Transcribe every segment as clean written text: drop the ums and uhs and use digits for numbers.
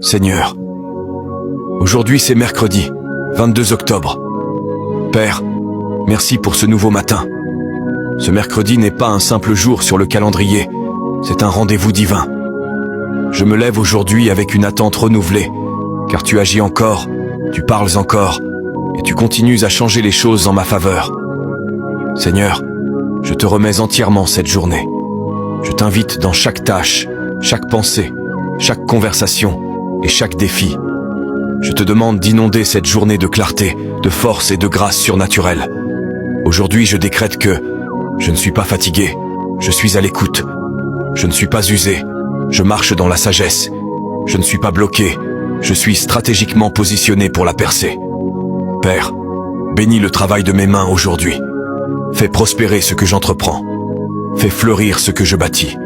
Seigneur, aujourd'hui c'est mercredi, 22 octobre. Père, merci pour ce nouveau matin. Ce mercredi n'est pas un simple jour sur le calendrier, c'est un rendez-vous divin. Je me lève aujourd'hui avec une attente renouvelée, car tu agis encore, tu parles encore, et tu continues à changer les choses en ma faveur. Seigneur, je te remets entièrement cette journée. Je t'invite dans chaque tâche, chaque pensée, chaque conversation et chaque défi. Je te demande d'inonder cette journée de clarté, de force et de grâce surnaturelle. Aujourd'hui, je décrète que je ne suis pas fatigué, je suis à l'écoute. Je ne suis pas usé, je marche dans la sagesse. Je ne suis pas bloqué, je suis stratégiquement positionné pour la percée. Père, bénis le travail de mes mains aujourd'hui. Fais prospérer ce que j'entreprends. Fais fleurir ce que je bâtis.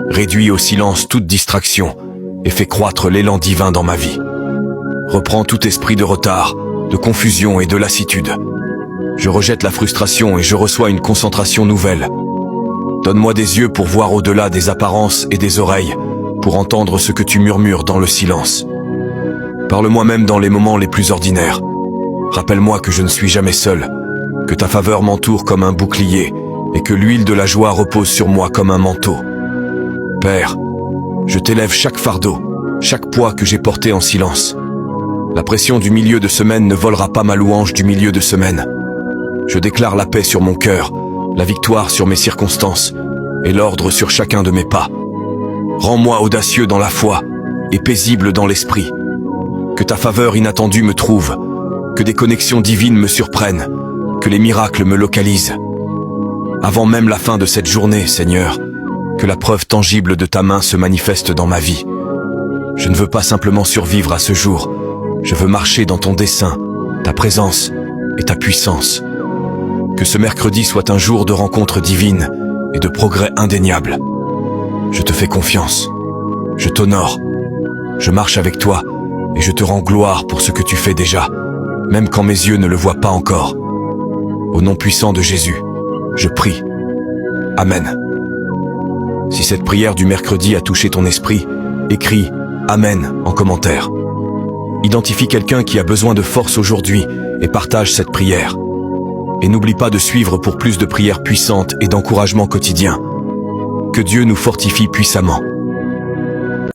Réduis au silence toute distraction et fais croître l'élan divin dans ma vie. Reprends tout esprit de retard, de confusion et de lassitude. Je rejette la frustration et je reçois une concentration nouvelle. Donne-moi des yeux pour voir au-delà des apparences et des oreilles, pour entendre ce que tu murmures dans le silence. Parle-moi même dans les moments les plus ordinaires. Rappelle-moi que je ne suis jamais seul, que ta faveur m'entoure comme un bouclier et que l'huile de la joie repose sur moi comme un manteau. Père, je t'élève chaque fardeau, chaque poids que j'ai porté en silence. La pression du milieu de semaine ne volera pas ma louange du milieu de semaine. Je déclare la paix sur mon cœur, la victoire sur mes circonstances et l'ordre sur chacun de mes pas. Rends-moi audacieux dans la foi et paisible dans l'esprit. Que ta faveur inattendue me trouve, que des connexions divines me surprennent, que les miracles me localisent. Avant même la fin de cette journée, Seigneur, que la preuve tangible de ta main se manifeste dans ma vie. Je ne veux pas simplement survivre à ce jour, je veux marcher dans ton dessein, ta présence et ta puissance. Que ce mercredi soit un jour de rencontres divines et de progrès indéniables. Je te fais confiance, je t'honore, je marche avec toi et je te rends gloire pour ce que tu fais déjà, même quand mes yeux ne le voient pas encore. Au nom puissant de Jésus, je prie. Amen. Si cette prière du mercredi a touché ton esprit, écris « Amen » en commentaire. Identifie quelqu'un qui a besoin de force aujourd'hui et partage cette prière. Et n'oublie pas de suivre pour plus de prières puissantes et d'encouragement quotidien. Que Dieu nous fortifie puissamment.